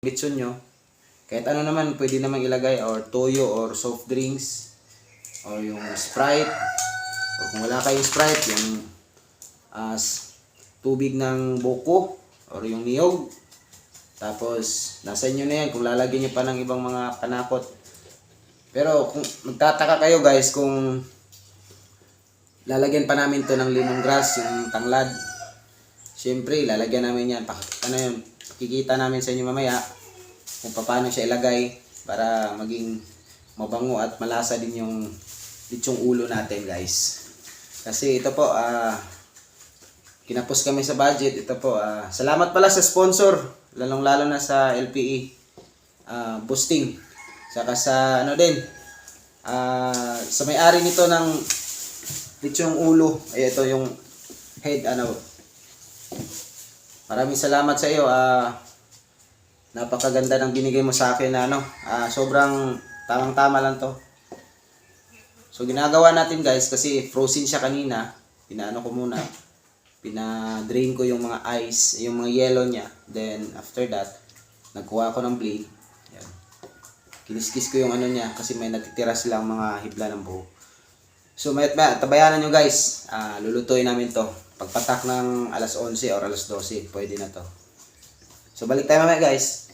bitsun nyo. Kahit ano naman, pwede naman ilagay, or toyo, or soft drinks, or yung Sprite, or kung wala kayong Sprite, yung tubig ng buko, or yung niyog. Tapos, nasa inyo na yan kung lalagyan nyo pa ng ibang mga panakot. Pero kung magtataka kayo guys, kung lalagyan pa namin to ng lemongrass, yung tanglad, syempre, lalagyan namin yan. Pakikita namin sa inyo mamaya kung paano siya ilagay para maging mabango at malasa din yung litsong ulo natin guys. Kasi ito po, kinapos kami sa budget. Ito po, salamat pala sa sponsor, lalong lalo na sa LPE Boosting. Saka sa ano din, sa may-ari nito ng litsong ulo. Ay, ito yung head, maraming salamat sa iyo. Napakaganda ng binigay mo sa akin na sobrang tamang-tama lang to. So ginagawa natin guys, kasi frozen siya kanina, pinaano ko muna, pina-drain ko yung mga ice, yung mga yellow niya. Then after that, nagkuha ako ng blade. Yan. Kiniskis ko yung ano niya kasi may natitira silang mga hibla ng buhok. So tabayanan nyo guys, lulutuin namin to. Pagpatak ng alas 11 or alas 12, pwede na to. So balik tayo mamaya guys.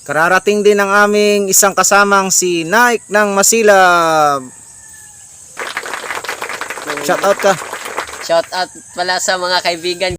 Kararating din ang aming isang kasamang si Nike ng Masilab. Shout out ka. Shout out pala sa mga kaibigan.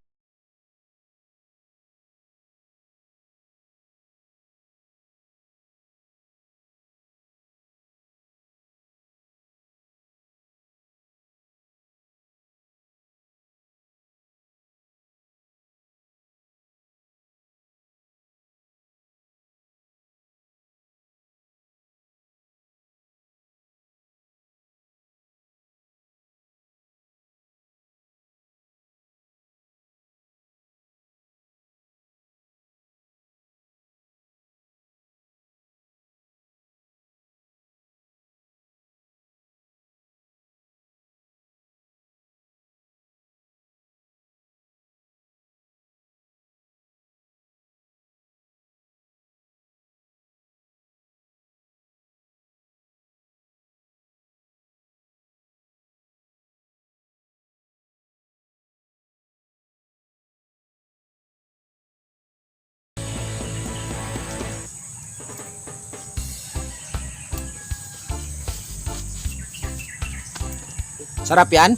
Sarap yan?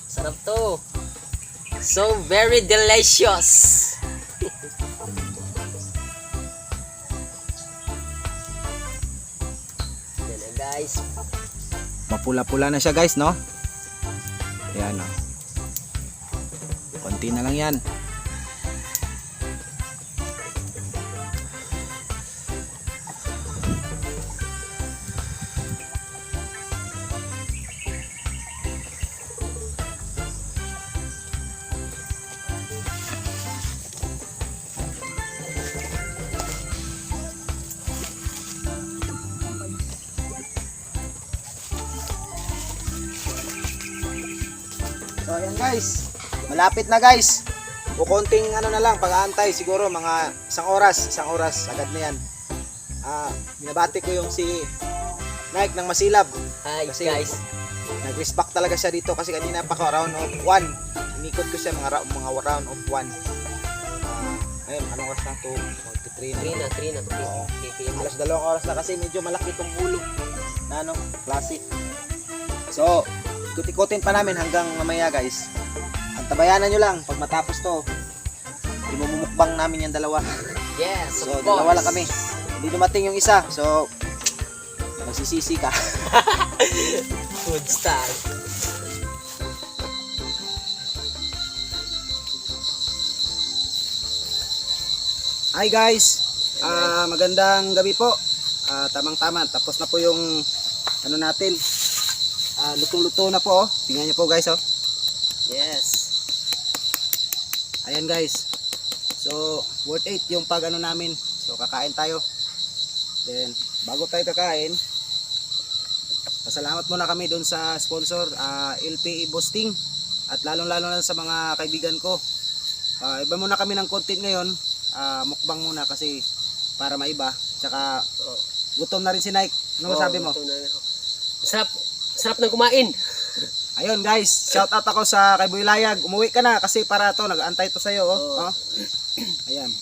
Sarap to. So very delicious. Yan na guys. Mapula-pula na siya guys, no? Ayan, no? Konti na lang yan. So ayan guys, malapit na guys. O konting ano na lang, pag-aantay siguro mga isang oras agad na yan. Binabati ko yung si Nike ng Masilab. Hi Kasi- guys. Nag-respect talaga siya dito kasi kanina pa ko round of 1. Inikot ko siya mga round of 1. Ayun, anong oras na? 2, 3 na. 3 na. Oo. 3 p.m. Alas 2 oras na kasi medyo malaki itong ulo na ano, klase. So, ikot-ikotin pa namin hanggang mamaya guys. Antabayanan nyo lang pag matapos to. Imumukbang namin yung dalawa. Yes, So, of dalawa course. lang kami. Hindi dumating yung isa. So, magsisisi ka. Food style. Hi guys. Magandang gabi po. Tamang-tama. Tapos na po yung ano natin. Lutong-luto na po. Oh. Tingnan niyo po guys. Oh. Yes. Ayan guys. So, worth it yung pag ano namin. So, kakain tayo. Then, bago tayo kakain, pasalamat muna kami doon sa sponsor, LPE Boosting. At lalong-lalo na sa mga kaibigan ko. Iba muna kami ng content ngayon. Mukbang muna kasi para maiba. Tsaka, gutom na rin si Nike. Ano masabi mo? Sarap ng kumain. Ayun guys, shout out ako sa kay Boy Layag. Umuwi ka na kasi para to, nag-aantay to sa'yo. Oh. Oh. Ayan.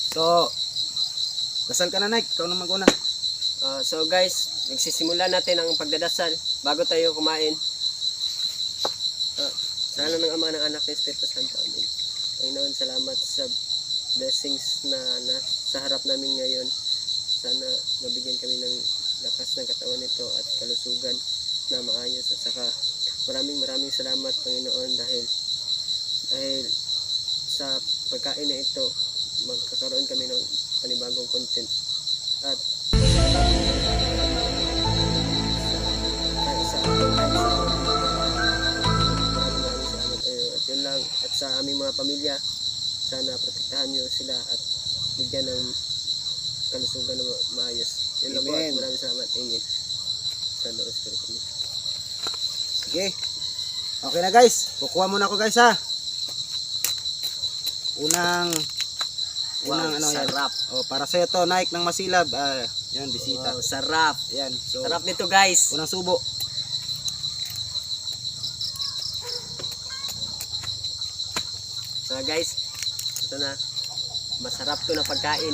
So, dasal ka na Nike. Ikaw na mag-una. So guys, nagsisimula natin ang pagdadasal bago tayo kumain. Sa ngalan ng Ama, ng Anak, ng Espiritu Santo. Amen. Panginoon, salamat sa blessings na nasa harap namin ngayon. Sana mabigyan kami ng lakas ng katawan nito at kalusugan na maayos, at saka maraming salamat Panginoon dahil sa pagkain na ito magkakaroon kami ng panibagong content at sa maraming salamat at yun lang. At sa aming mga pamilya, sana protektahan nyo sila at bigyan ng kalusugan na maayos. Yun lang po at Amen. maraming salamat. Amen. Sa Lord Spirit. Amen. Sige. Okay na guys. Kukuha muna ako guys ha. Unang ano yan. sarap. Oh, para sa to Nike ng Masilab. Yan bisita. Wow, sarap. Yan. So, Sarap nito guys. unang subo. So guys, ito na. Masarap to na pagkain.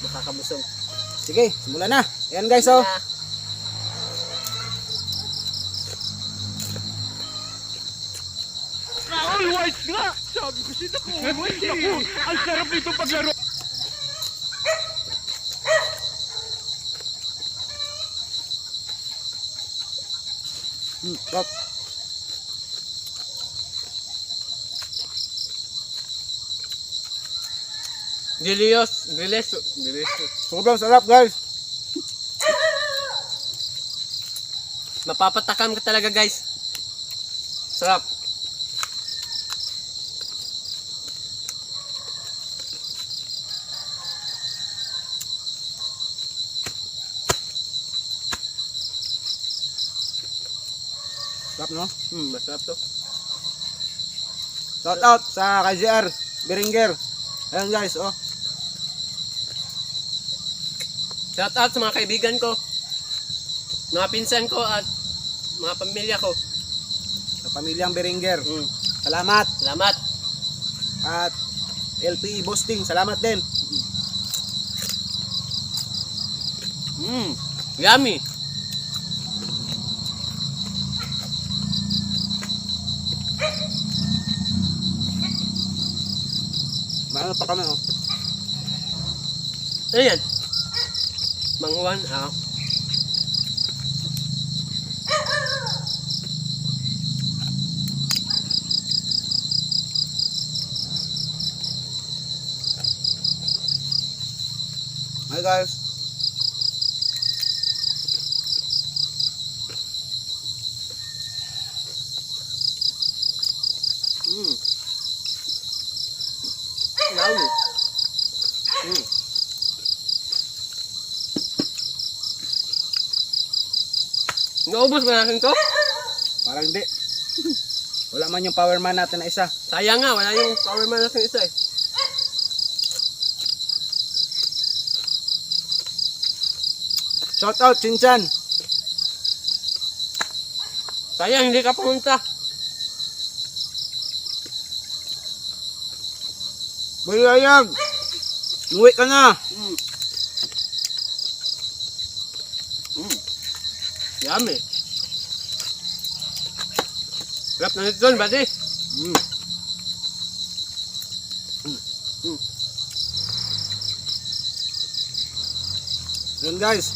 makakabusog. Sige, simulan na. Ayan guys, oh. Na. All white nga! Sabi ko sila ko, all white ako! Ang sarap nito paglaro! Sarap. Delicious. Sobrang sarap guys. Mapapatakam ka talaga guys. Sarap. Sarap no? Masarap to. Shout out sa KJR Beringer. Ayan guys, oh. Shout out sa mga kaibigan ko, mga pinsan ko at mga pamilya ko. Sa pamilyang Beringer. Mm. Salamat. Salamat. At LPE Boasting, salamat din. Yummy. Ano pa kami, oh. Ano yan? Mangwan. Hi guys. Yummy. Naubos ba natin to? Parang hindi. Wala man yung power man natin na isa. Sayang nga, wala yung power man natin isa eh. Shout out Chinchan. Sayang, hindi ka pumunta. Bayayag. Uwi ka na. Yummy. Sarap na nito doon, buddy. Yun guys.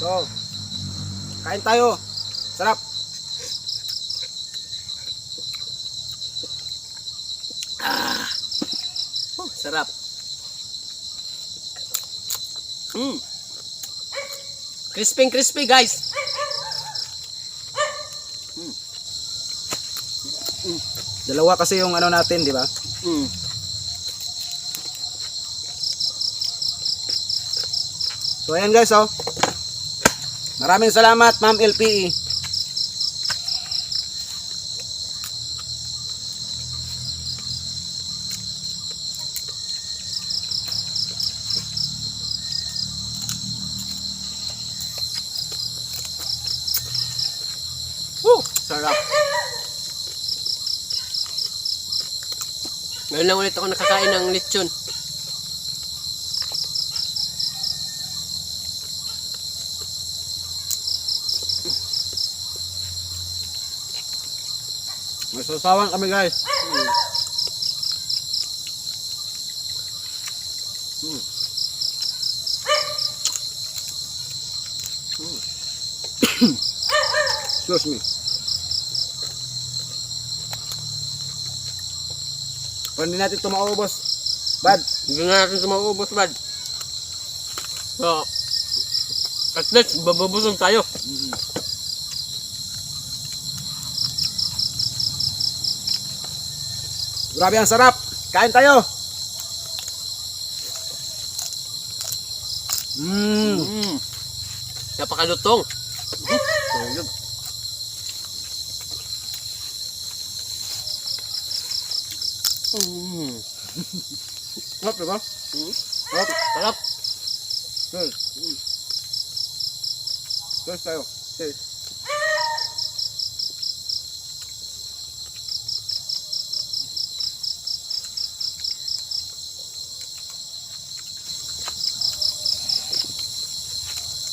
So, kain tayo. Sarap. Sarap. Crispy guys. Dalawa kasi yung ano natin, di ba? So ayan guys, oh. Maraming salamat Ma'am LPE. Sarap. Ngayon lang ulit ako nakakain ng lechon. May sasawan kami guys. Excuse me. Kung hindi natin ito maubos, bad. Hindi na natin ito maubos, bad. So, at least, bababusog tayo. Grabe ang sarap. Kain tayo. Napakalutong. Sarap, diba? Sarap. Sarap. Cheers. Cheers tayo. Cheers.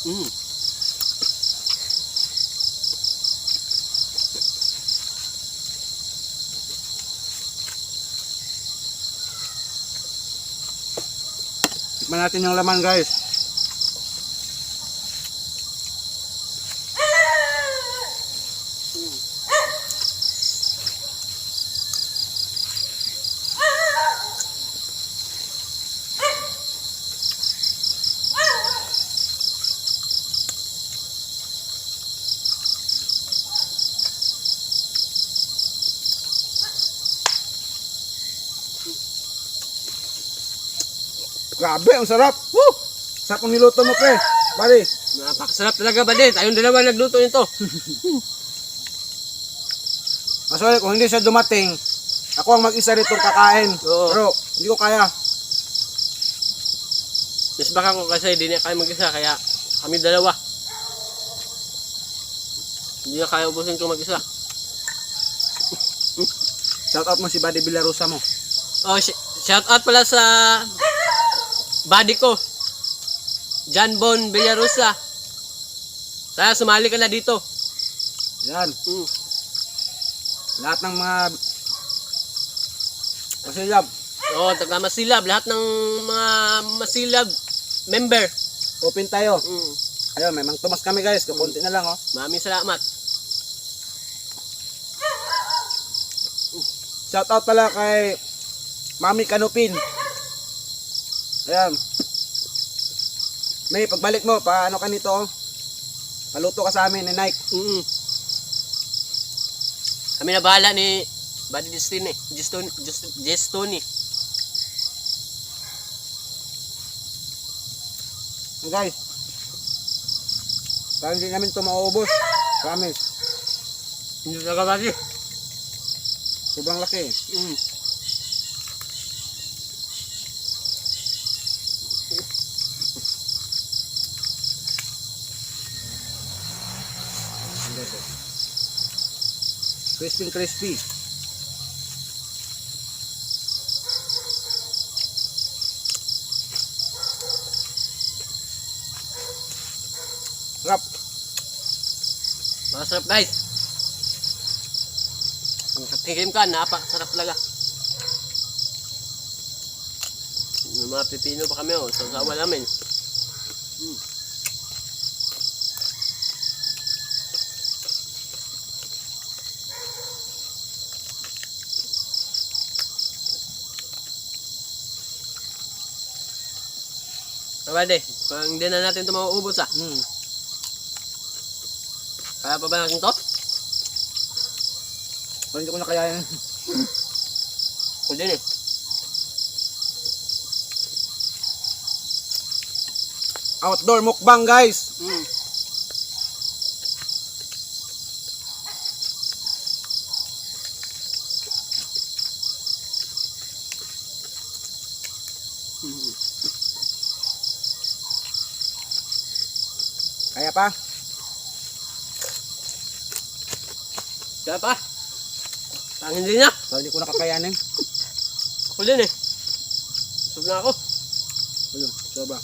Mm. Tikman natin yung laman guys. Grabe, ang sarap. Woo! Sarap ang niluto mo, pre. Bali. Napakasarap talaga ba din? Tayong dalawa nagluto nito. Sorry, kung hindi siya dumating, ako ang mag-isa rito kakain. Oo. Pero, hindi ko kaya. Mas baka ko kasi hindi na kaya mag-isa, kaya kami dalawa. Hindi na kaya ubusin ko mag-isa. Shoutout mo si Buddy Villarosa mo. Oh, shout out pala sa buddy ko. John Bon Villarosa. Sana sumali ka na dito. Yan. Mm. Lahat ng mga masilab. Oo, taga Masilab. Lahat ng mga Masilab member. Open tayo. Mm. Ayun, may mang tumas kami guys. Kapunti na lang oh. Maraming salamat. Shoutout pala kay Mami Kanupin. Ayan. May pagbalik mo, paano ka nito? Oh? Paluto ka sa amin ni Nike. Mm. Kami na bahala ni Buddy Destiny. Gestoni. Guys. Parang hindi namin ito mauubos. Promise. Hindi talaga Buddy. Sobrang laki. Mm. Crispy crispy. Sarap. Masarap guys. Kung katikim ka, napakasarap talaga. May mga pipino pa kami oh, sawa namin. Mm. Kabady, kung hindi na natin ito mauubos ah. Kaya pa ba natin ito? Parang hindi ko na kaya yan. Hindi eh. Outdoor mukbang guys. Mm. Mm. Kaya pa? Kaya pa? Ang hindi na. Parang hindi ko nakakayanin. Ako din eh. Busog na ako. Ayun, sobra.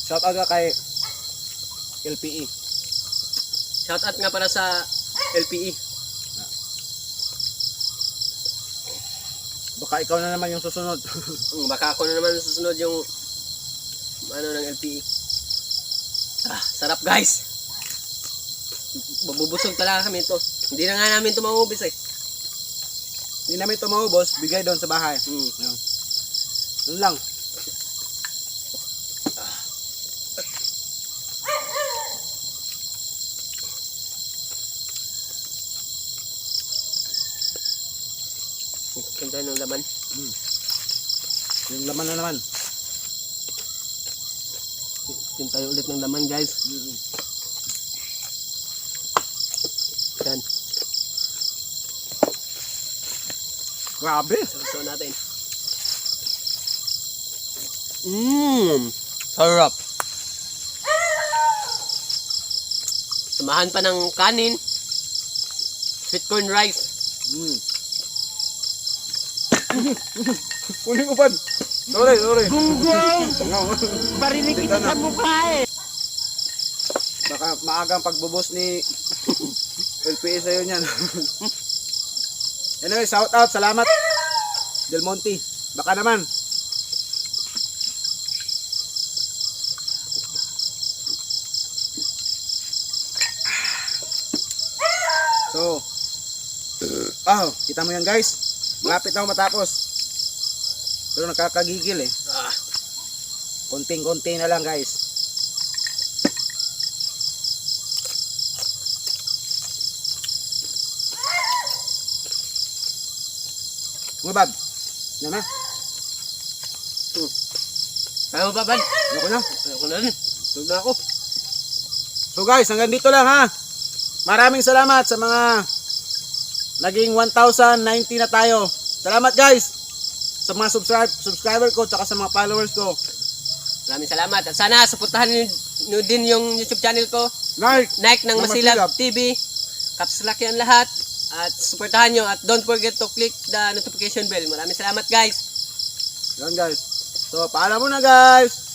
Shout out ka kay LPE. Shout out nga para sa LPE. Baka ikaw na naman yung susunod. Baka ako na naman susunod yung ano ng LPE. Ah, sarap guys. Mabubusog talaga kami ito. Hindi na nga namin ito maubos eh. Hindi namin ito maubos, bigay doon sa bahay. Mm. Yun. Yun lang. Ganda ng laman. Yung laman na naman. Tingnan tayo ulit ng laman guys. Yan. Grabe. Sausaw natin. Sarap. Samahan pa ng kanin. Sweet corn rice. Kunin ko pan. Sorry. Gunggong! Barinig kita sa mukha eh! Baka maagang pagbubos ni LPS sa'yo niyan. Anyway, shout out. Salamat. Del Monte. Baka naman. So, kita mo yan guys. Malapit na ako matapos. Pero nakakagigil eh. Konting-konti na lang guys. Bumabad. Yan na. Kaya mo pa, Bal? Ayoko na. Ayoko na rin. Tulog na ako. So guys, hanggang dito lang ha. Maraming salamat sa mga naging 1,090 na tayo. Salamat guys sa mga subscriber ko tsaka sa mga followers ko. Maraming salamat. At sana suportahan nyo din yung YouTube channel ko. Like, Nike ng ng Masilab Masilab. TV. Caps Lock yan lahat. At suportahan nyo. At don't forget to click the notification bell. Maraming salamat guys. yan guys. So, paalam muna guys.